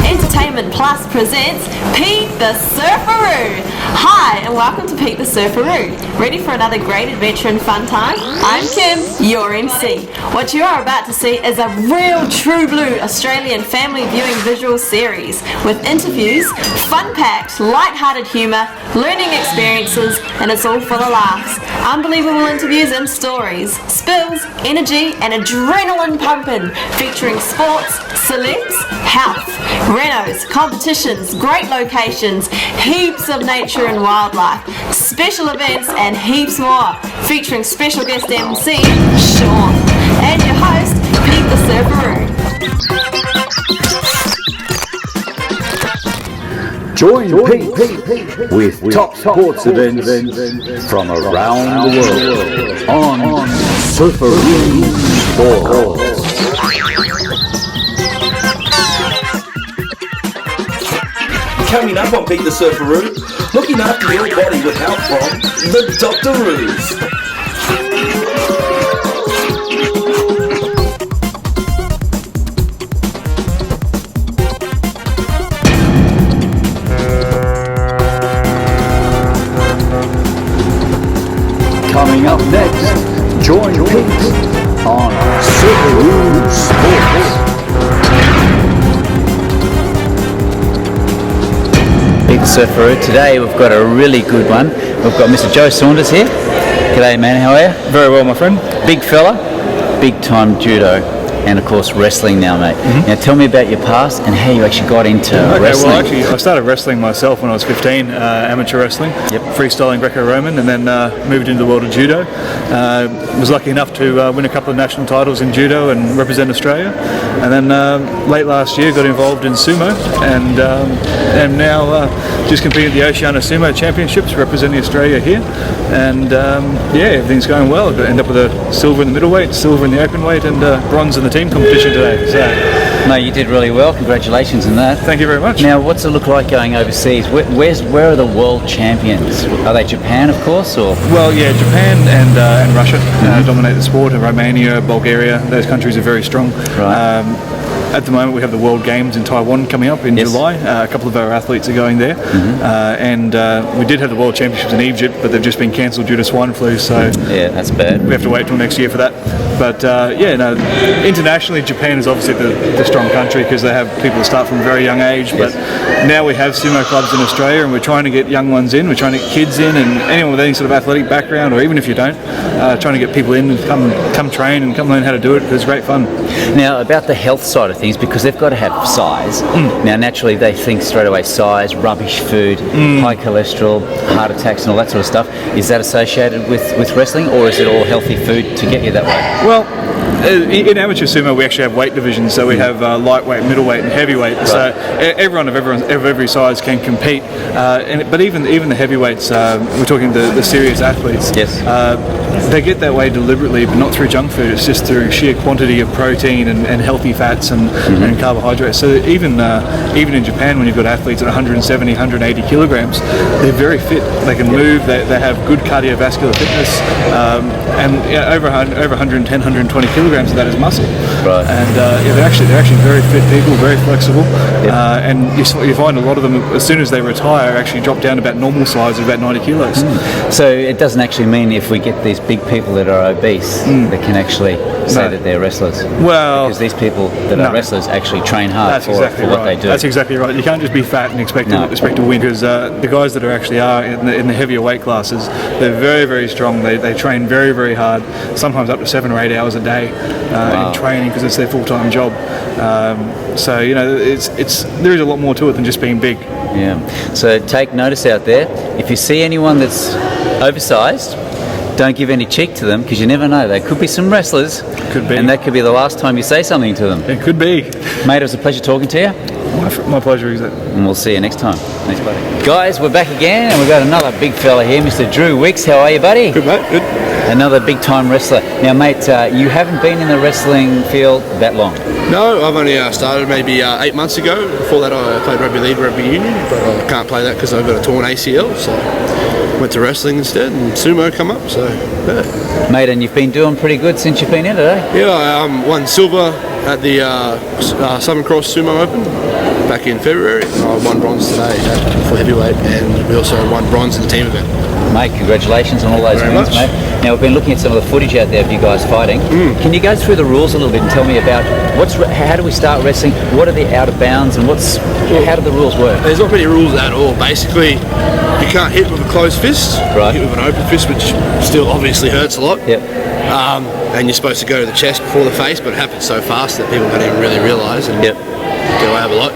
Entertainment Plus presents Pete the Surfaroo. Hi, and welcome to Pete the Surfaroo. Ready for another great adventure and fun time? I'm Kim, your MC. What you are about to see is a real true blue Australian family viewing visual series with interviews, fun-packed, light-hearted humour, learning experiences, and it's all for the laughs. Unbelievable interviews and stories, spills, energy, and adrenaline pumping, featuring sports, celebs, health, renos, competitions, great locations, heaps of nature and wildlife, special events, and heaps more, featuring special guest MC, Sean, and your host, Pete the Surfaroo. Join Pete with top sports events from around the world on Surfaroo Sports. Coming up on Pete the Surfaroo, looking after your body with help from the Doctoroos. Coming up next, join Pete on Surfaroo Sports. Pete the Surfaroo. Today we've got a really good one. We've got Mr. Joe Saunders here. G'day man, how are you? Very well, my friend. Big fella, big time judo, and of course wrestling now, mate. Now tell me about your past and how you actually got into wrestling. Well, actually, I started wrestling myself when I was 15, amateur wrestling, freestyling Greco-Roman, and then moved into the world of judo. Was lucky enough to win a couple of national titles in judo and represent Australia. And then late last year got involved in sumo, and am now just competing at the Oceania Sumo Championships, representing Australia here. And everything's going well. I end up with a silver in the middleweight, silver in the open weight, and bronze in the team competition today. So, no, you did really well. Congratulations on that. thank you very much. Now, what's it look like going overseas? Where are the world champions? Are they Japan, of course, or? Well, yeah, Japan and Russia dominate the sport, and Romania, Bulgaria, those countries are very strong. Right. At the moment, we have the World Games in Taiwan coming up in July. A couple of our athletes are going there. And we did have the World Championships in Egypt, but they've just been cancelled due to swine flu, so Yeah, that's bad. we have to wait till next year for that. But internationally, Japan is obviously the strong country because they have people that start from a very young age. But now we have sumo clubs in Australia, and we're trying to get young ones in. We're trying to get kids in, and anyone with any sort of athletic background, or even if you don't, trying to get people in and come train and come learn how to do it. It's great fun. Now, about the health side of things, because they've got to have size. Now, naturally, they think straight away size, rubbish food, high cholesterol, heart attacks and all that sort of stuff. Is that associated with wrestling, or is it all healthy food to get you that way? Well, in amateur sumo, we actually have weight divisions. So we have lightweight, middleweight, and heavyweight. Right. So everyone of every size can compete. But even the heavyweights, we're talking the serious athletes. Yes. They get that way deliberately, but not through junk food. It's just through sheer quantity of protein and healthy fats and carbohydrates. So even in Japan, when you've got athletes at 170, 180 kilograms, they're very fit. They can move. They have good cardiovascular fitness, and over 110, 120 kilograms of that is muscle. Right. And they're actually very fit people, very flexible. And you find a lot of them, as soon as they retire, actually drop down to about normal size of about 90 kilos. So it doesn't actually mean if we get these big people that are obese, they can actually say that they're wrestlers. Well, because these people that are wrestlers actually train hard for what they do. That's exactly right. You can't just be fat and expect to win, because the guys that are in the heavier weight classes, they're very, very strong. They train very, very hard, sometimes up to 7 or 8 hours a day in training, because it's their full-time job. So there is a lot more to it than just being big. Yeah. So take notice out there. If you see anyone that's oversized, don't give any cheek to them, because you never know. They could be some wrestlers. Could be. And that could be the last time you say something to them. It could be. Mate, it was a pleasure talking to you. My pleasure, is it? And we'll see you next time. Thanks, buddy. Guys, we're back again, and we've got another big fella here, Mr. Drew Wicks. How are you, buddy? Good, mate. Good. Another big-time wrestler. Now, mate, you haven't been in the wrestling field that long. No, I've only started maybe 8 months ago. Before that, I played rugby league, rugby union, but I can't play that because I've got a torn ACL. So went to wrestling instead, and sumo come up. So yeah, Mate, and you've been doing pretty good since you've been in it, eh? yeah. I won silver at the Southern Cross Sumo Open back in February. I won bronze today for heavyweight, and we also won bronze in the team event. Mate, congratulations on all those Very wins, much. mate. Now, we've been looking at some of the footage out there of you guys fighting. Can you go through the rules a little bit and tell me about how do we start wrestling? What are the out of bounds, and how do the rules work? There's not many rules at all. Basically, you can't hit with a closed fist. Right. You hit with an open fist, which still obviously hurts a lot. Yep. And you're supposed to go to the chest before the face, but it happens so fast that people don't even really realise and Yep. get away with a lot.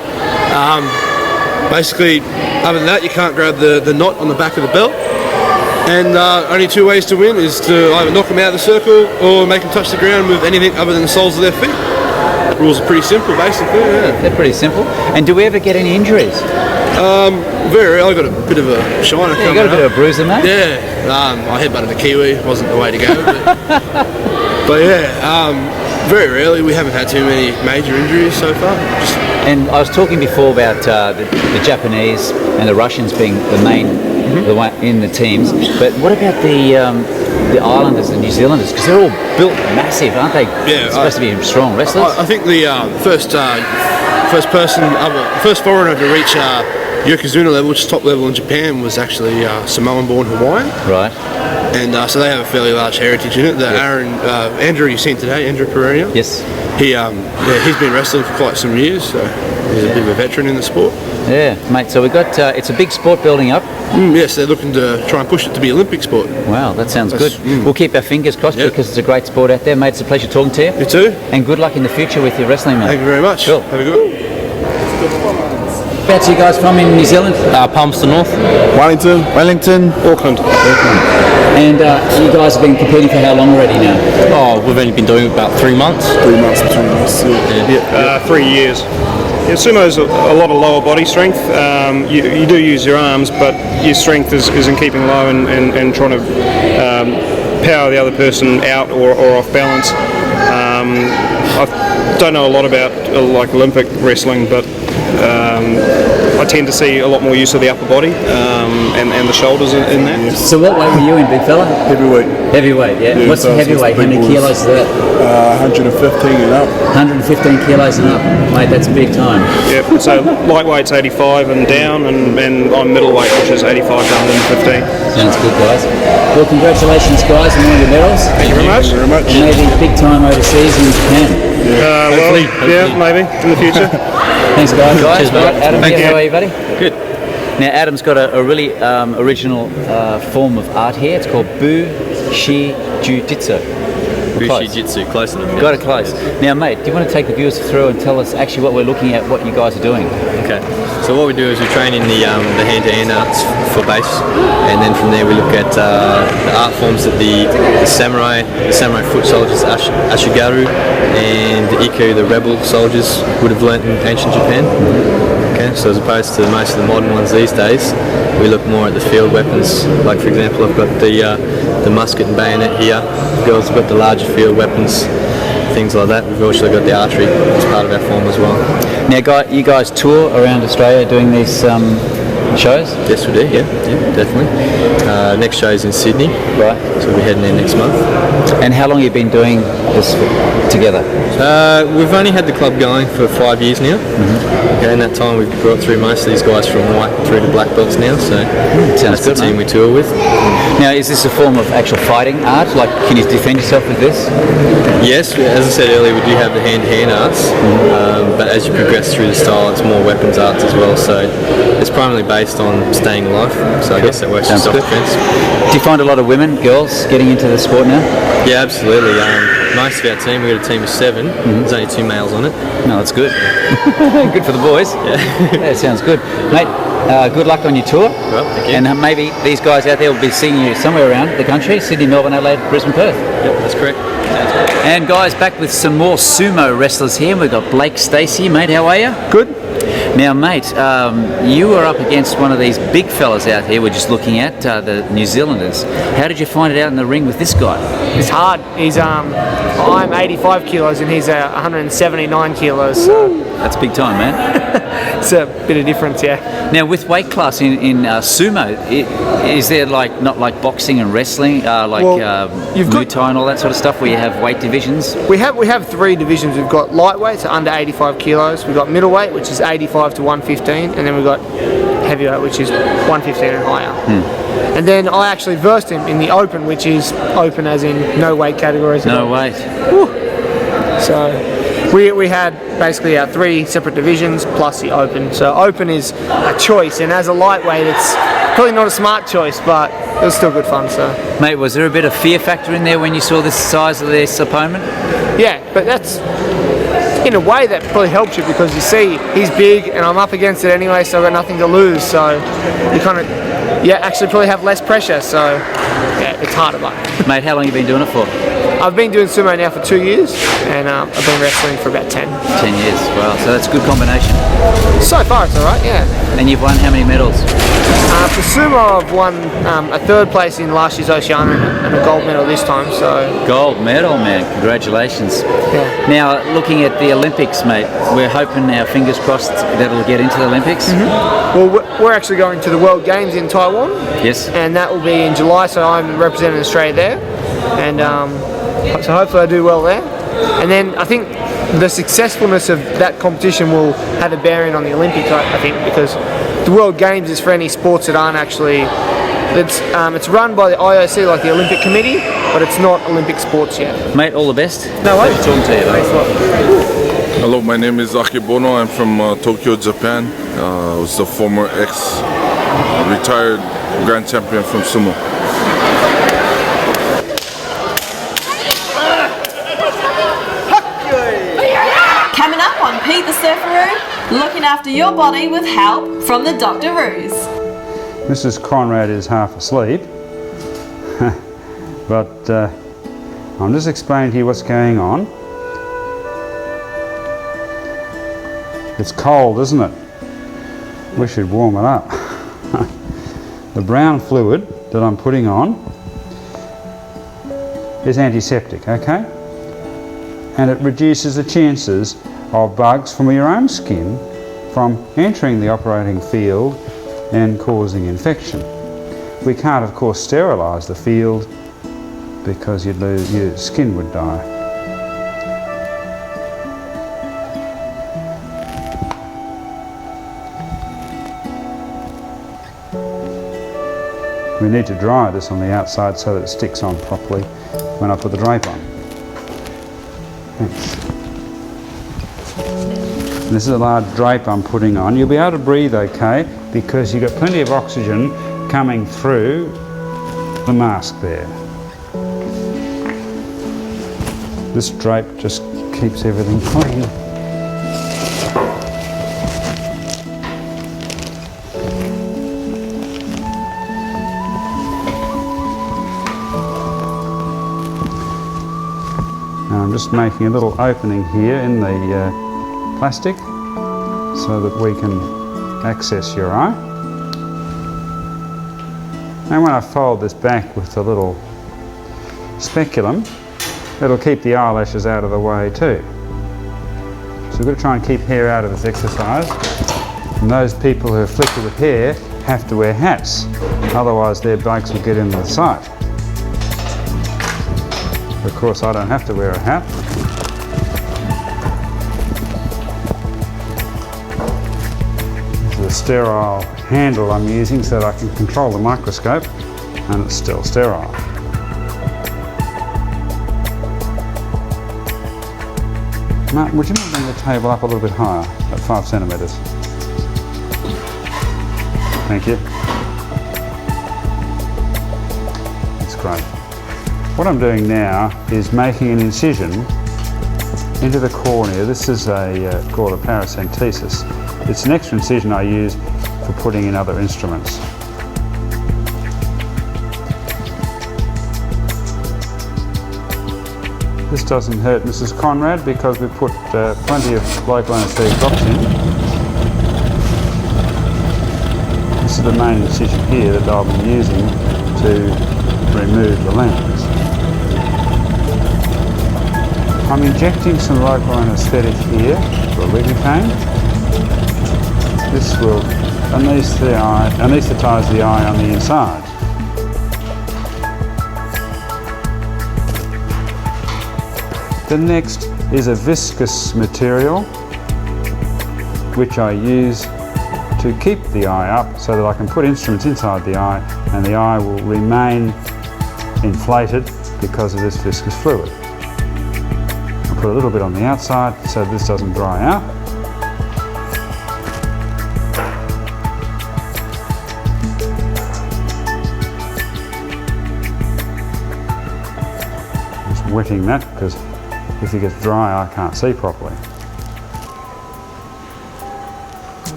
Basically, other than that, you can't grab the knot on the back of the belt. And only two ways to win is to either knock them out of the circle or make them touch the ground with anything other than the soles of their feet. Rules are pretty simple, basically. Yeah. They're pretty simple. And do we ever get any injuries? Very rare. I got a bit of a shiner You coming got a bit up. of a bruiser, mate? Yeah, I headbutted a Kiwi. Wasn't the way to go. But yeah, very rarely. We haven't had too many major injuries so far. And I was talking before about the Japanese and the Russians being the main the one in the teams. But what about the Islanders and New Zealanders? Because they're all built massive, aren't they? Yeah, supposed to be strong wrestlers. I think the first foreigner to reach Yokozuna level, which is top level in Japan, was actually Samoan-born Hawaiian. Right. And so they have a fairly large heritage in it. The Andrew you've seen today, Andrew Pereira. Yes. He's been wrestling for quite some years, so he's a bit of a veteran in the sport. Yeah, mate. So we've got it's a big sport building up. Yes, they're looking to try and push it to be Olympic sport. Wow, that sounds good. That's- We'll keep our fingers crossed Yep. because it's a great sport out there, mate. It's a pleasure talking to you. You too. And good luck in the future with your wrestling, mate. Thank you very much. Cool. Have a good one. Whereabouts you guys from in New Zealand? Palmerston North. Wellington, Auckland. And you guys have been competing for how long already now? Oh, we've only been doing it about 3 months. 3 months between us. 3 years. Yeah, sumo's a lot of lower body strength. You do use your arms, but your strength is in keeping low and trying to power the other person out or off balance. I don't know a lot about like Olympic wrestling, but I tend to see a lot more use of the upper body and the shoulders in that. So what weight were you in, big fella? Heavyweight. Heavyweight, yeah. Yeah, What's so it's heavyweight? How big many boys. kilos is that? 115 and up. 115 kilos and up. Mate, that's big time. Yeah, so lightweight's 85 and down, and I'm middleweight, which is 85 to 115. Sounds good, guys. Well, congratulations, guys, on all your medals. Thank you very much. Very much. And maybe big time overseas in Japan. Yeah, maybe in the future. Thanks, guys. Cheers, mate. Adam, Thank how you. are you, buddy? Good. Now, Adam's got a really original form of art here. It's called Bushi Jiu-Jitsu. Bushi-jitsu, close enough. Got it close. Now, mate, do you want to take the viewers through and tell us actually what we're looking at, what you guys are doing? Okay. So what we do is we train in the hand-to-hand arts for base, and then from there we look at the art forms that the samurai foot soldiers, Ashigaru, and the Iku, the rebel soldiers, would have learnt in ancient Japan. Okay. So as opposed to most of the modern ones these days, we look more at the field weapons. Like for example, I've got the musket and bayonet here. The girls have got the larger field weapons, things like that. We've also got the archery as part of our form as well. Now, you guys tour around Australia doing these shows? Yes, we do. Yeah, definitely. Next show is in Sydney. Right. So we'll be heading there next month. And how long have you been doing this together? We've only had the club going for 5 years now. Okay, in that time we've brought through most of these guys from white through to black belts now. So Sounds that's the good, team mate. we tour with. Now, is this a form of actual fighting art? Like, can you defend yourself with this? Yes, as I said earlier, we do have the hand-to-hand arts, but as you progress through the style, it's more weapons arts as well. So it's primarily based on staying alive. So I guess that works in Sounds good. self-defense. Do you find a lot of women, girls, getting into the sport now? Yeah, absolutely. Most of our team, we've got a team of 7. There's only 2 males on it. No, that's good. Good for the boys. Yeah, sounds good. Mate, good luck on your tour. Well, thank you. And maybe these guys out there will be seeing you somewhere around the country, Sydney, Melbourne, Adelaide, Brisbane, Perth. Yep, that's correct. Sounds good. And guys, back with some more sumo wrestlers here. We've got Blake Stacey. Mate, how are you? Good. Now, mate, you were up against one of these big fellas out here. We're just looking at the New Zealanders. How did you find it out in the ring with this guy? It's hard. He's I'm 85 kilos and he's 179 kilos. So That's big time, man. it's a bit of difference, yeah. Now, with weight class in sumo, is there not like boxing and wrestling, you've Muay got- Thai and all that sort of stuff, where you have weight divisions? We have 3 divisions. We've got lightweight, so under 85 kilos. We've got middleweight, which is 85 to 115, and then we've got heavyweight, which is 115 and higher. And then I actually versed him in the open, which is open as in no weight categories. No weight. So we had basically our 3 separate divisions plus the open. So open is a choice, and as a lightweight, it's probably not a smart choice, but it was still good fun. So Mate, was there a bit of fear factor in there when you saw the size of this opponent? yeah, but that's in a way that probably helps you because you see he's big and I'm up against it anyway, so I've got nothing to lose. So you kind of actually probably have less pressure. So yeah, it's harder, but Mate, how long have you been doing it for? I've been doing sumo now for 2 years, and I've been wrestling for about 10. 10 years. Wow, so that's a good combination. So far, it's all right, yeah. And you've won how many medals? For sumo, I've won a 3rd place in last year's Oceania and a gold medal this time. So Gold medal, man. Congratulations. yeah. Now, looking at the Olympics, mate, we're hoping, our fingers crossed, that it'll get into the Olympics. Well, we're actually going to the World Games in Taiwan, Yes. and that will be in July. So I'm representing Australia there, and so hopefully I do well there. And then I think the successfulness of that competition will have a bearing on the Olympics. I think because the World Games is for any sports that aren't actually. It's run by the IOC, like the Olympic Committee, but it's not Olympic sports yet. Mate, all the best. No worries. Pleasure talking to you, mate. Thanks a lot. Hello, my name is Akebono. I'm from Tokyo, Japan. I was a former retired grand champion from sumo. Coming up on Pete the Surfaroo, looking after your body with help from the Doctor-Roos. Mrs. Conrad is half asleep, but I'm just explaining to you what's going on. It's cold, isn't it? We should warm it up. The brown fluid that I'm putting on is antiseptic, okay? And it reduces the chances of bugs from your own skin from entering the operating field and causing infection. We can't, of course, sterilise the field because your skin would die. We need to dry this on the outside so that it sticks on properly when I put the drape on. Thanks. This is a large drape I'm putting on. You'll be able to breathe okay because you've got plenty of oxygen coming through the mask there. This drape just keeps everything clean. Now I'm just making a little opening here in the plastic so that we can access your eye. And when I fold this back with a little speculum, it'll keep the eyelashes out of the way too. So we've got to try and keep hair out of this exercise. And those people who are afflicted with hair have to wear hats, otherwise their bugs will get into the sight. Of course, I don't have to wear a hat. This is a sterile handle I'm using so that I can control the microscope, and it's still sterile. Martin, would you mind bringing the table up a little bit higher, at 5 centimetres? Thank you. That's great. What I'm doing now is making an incision into the cornea. This is called a paracentesis. It's an extra incision I use for putting in other instruments. This doesn't hurt Mrs. Conrad because we put plenty of local anaesthetic drops in. This is the main incision here that I'll be using to remove the lens. I'm injecting some local anaesthetic here for lidocaine. This will anaesthetise the eye on the inside. The next is a viscous material which I use to keep the eye up so that I can put instruments inside the eye and the eye will remain inflated because of this viscous fluid. I'll put a little bit on the outside so this doesn't dry out. Just wetting that because if it gets dry I can't see properly.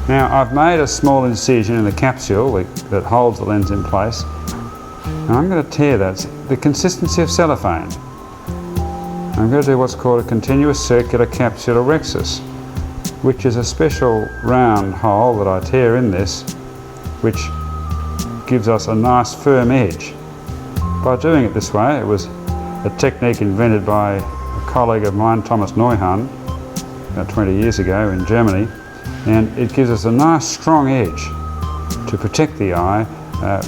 Now I've made a small incision in the capsule that holds the lens in place. And I'm going to tear that. It's the consistency of cellophane. I'm going to do what's called a continuous circular capsulorhexis, which is a special round hole that I tear in this, which gives us a nice firm edge. By doing it this way, it was a technique invented by a colleague of mine, Thomas Neuhan, about 20 years ago in Germany, and it gives us a nice strong edge to protect the eye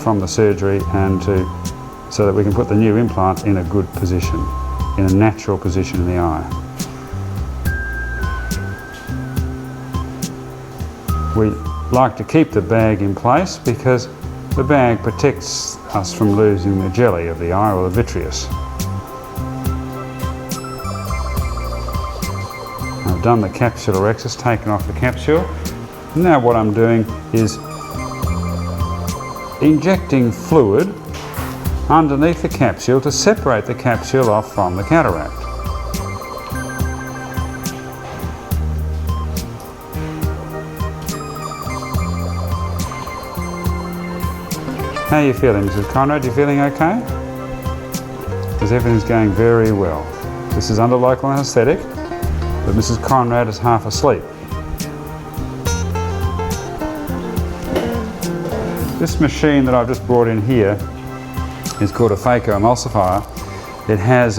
from the surgery and so that we can put the new implant in a good position, in a natural position in the eye. We like to keep the bag in place because the bag protects us from losing the jelly of the eye or the vitreous. I've done the capsulorhexis, taken off the capsule. Now what I'm doing is injecting fluid underneath the capsule to separate the capsule off from the cataract. How are you feeling, Mrs. Conrad? You feeling okay? Because everything's going very well. This is under local anaesthetic, but Mrs. Conrad is half asleep. This machine that I've just brought in here is called a phacoemulsifier. It has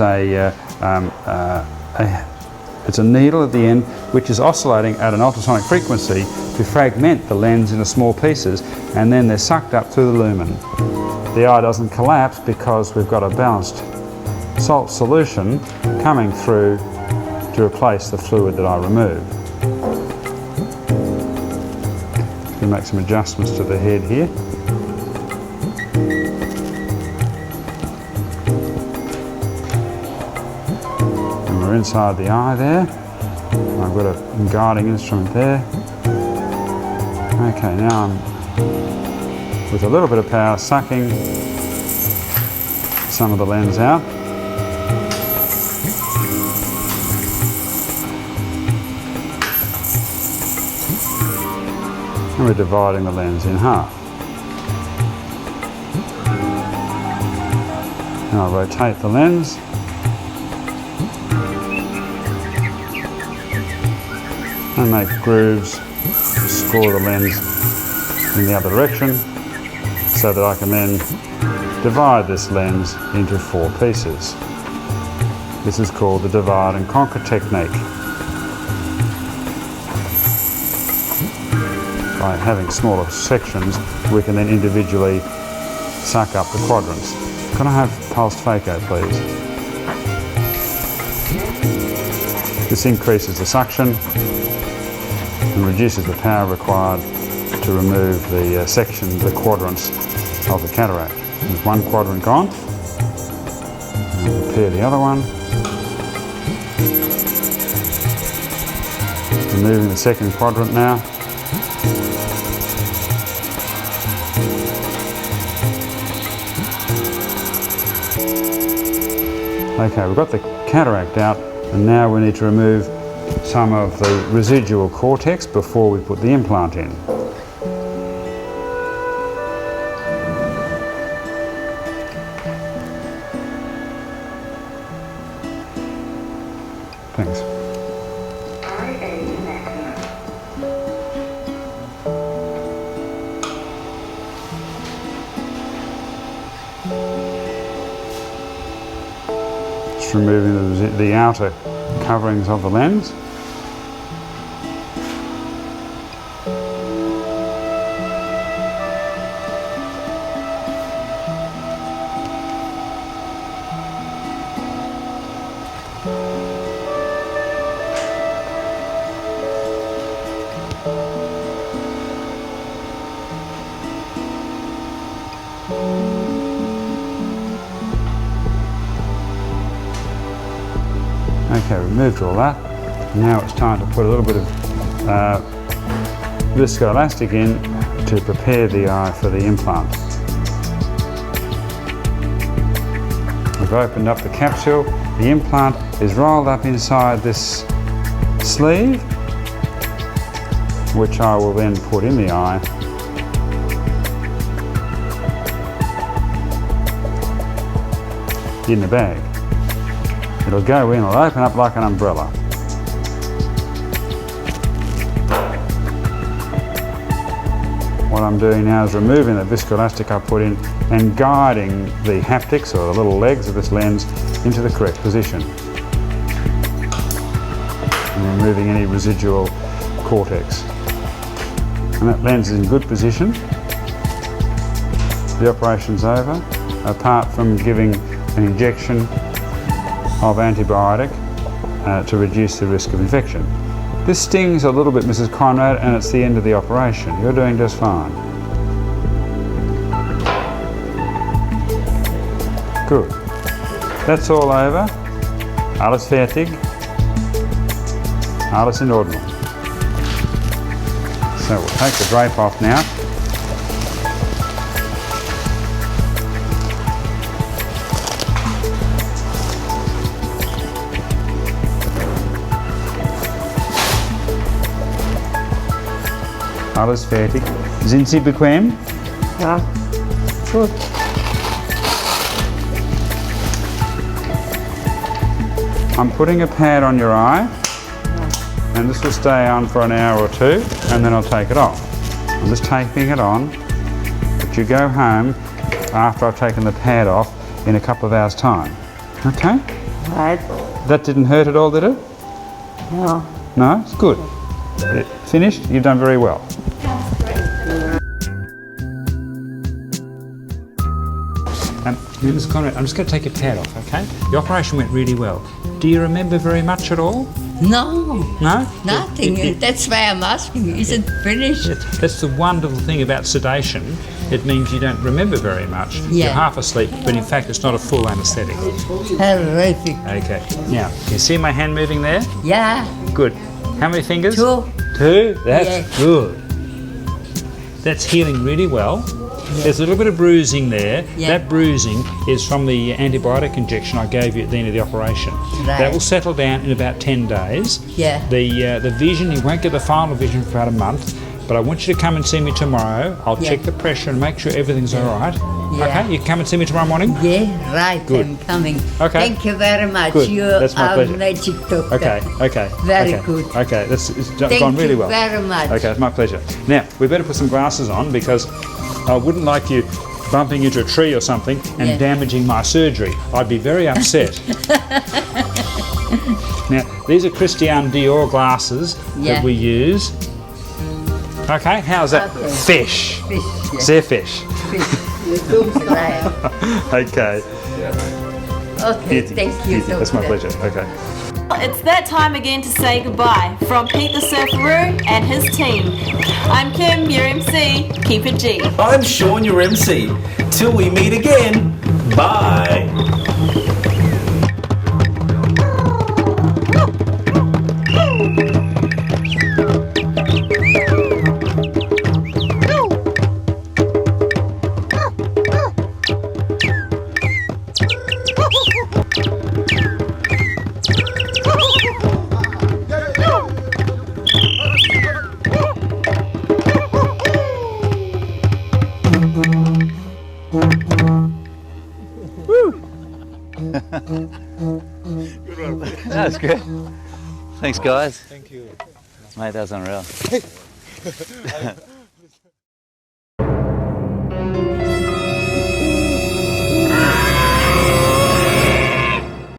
it's a needle at the end which is oscillating at an ultrasonic frequency to fragment the lens into small pieces, and then they're sucked up through the lumen. The eye doesn't collapse because we've got a balanced salt solution coming through to replace the fluid that I removed. Going to make some adjustments to the head here. And we're inside the eye there. I've got a guiding instrument there. Okay, now I'm, with a little bit of power, sucking some of the lens out. And we're dividing the lens in half. Now I'll rotate the lens. And make grooves to score the lens in the other direction so that I can then divide this lens into 4 pieces. This is called the divide and conquer technique. By having smaller sections, we can then individually suck up the quadrants. Can I have pulsed phaco, please? This increases the suction and reduces the power required to remove the sections, the quadrants of the cataract. There's one quadrant gone. And repair the other one. Removing the second quadrant now. Okay, we've got the cataract out, and now we need to remove some of the residual cortex before we put the implant in. Thanks. Just removing the outer coverings of the lens. Okay, removed all that. Now it's time to put a little bit of viscoelastic in to prepare the eye for the implant. We've opened up the capsule. The implant is rolled up inside this sleeve, which I will then put in the eye. In the bag. It'll go in, it'll open up like an umbrella. What I'm doing now is removing the viscoelastic I put in and guiding the haptics, or the little legs of this lens, into the correct position. And removing any residual cortex. And that lens is in good position. The operation's over, apart from giving an injection of antibiotic to reduce the risk of infection. This stings a little bit, Mrs. Conrad, and it's the end of the operation. You're doing just fine. Good. That's all over. Alles fertig. Alles in Ordnung. So we'll take the drape off now. Alles fertig. Sind Sie bequem? Ja, gut. I'm putting a pad on your eye, and this will stay on for an hour or two, and then I'll take it off. I'm just taping it on, but you go home after I've taken the pad off in a couple of hours' time. Okay? Right. That didn't hurt at all, did it? No. No? It's good. Finished? You've done very well. Mrs. Conrad, I'm just going to take your pad off, okay? The operation went really well. Do you remember very much at all? No. No? Nothing. That's why I'm asking you. Is it finished? That's the wonderful thing about sedation. It means you don't remember very much. Yeah. You're half asleep, but in fact it's not a full anaesthetic. Horrific. Okay. Now, you see my hand moving there? Yeah. Good. How many fingers? 2. 2? That's Yeah. good. That's healing really well. There's a little bit of bruising there. Yeah. That bruising is from the antibiotic injection I gave you at the end of the operation. Right. That will settle down in about 10 days. Yeah. The vision, you won't get the final vision for about a month, but I want you to come and see me tomorrow. I'll Yeah. check the pressure and make sure everything's all right. Yeah. Okay, you can come and see me tomorrow morning? Yeah, right. Good. I'm coming. Okay. Thank you very much. Good. You're That's my our pleasure. magic doctor. Okay. Very okay. good. Okay, it's Thank gone really you well. very much. Okay, it's my pleasure. Now, we better put some glasses on because I wouldn't like you bumping into a tree or something and Yeah. damaging my surgery. I'd be very upset. Now, these are Christian Dior glasses Yeah. that we use. Okay, how's that? Okay. Fish. Fish. Yeah. Sehr fish. Right. Okay. Okay, thank you. That's my doctor. pleasure. Okay. It's that time again to say goodbye from Pete the Surfaroo and his team. I'm Kim, your MC. Keep it G. I'm Sean, your MC. Till we meet again. Bye. That was good. Thanks, guys. Thank you. Mate, that was unreal.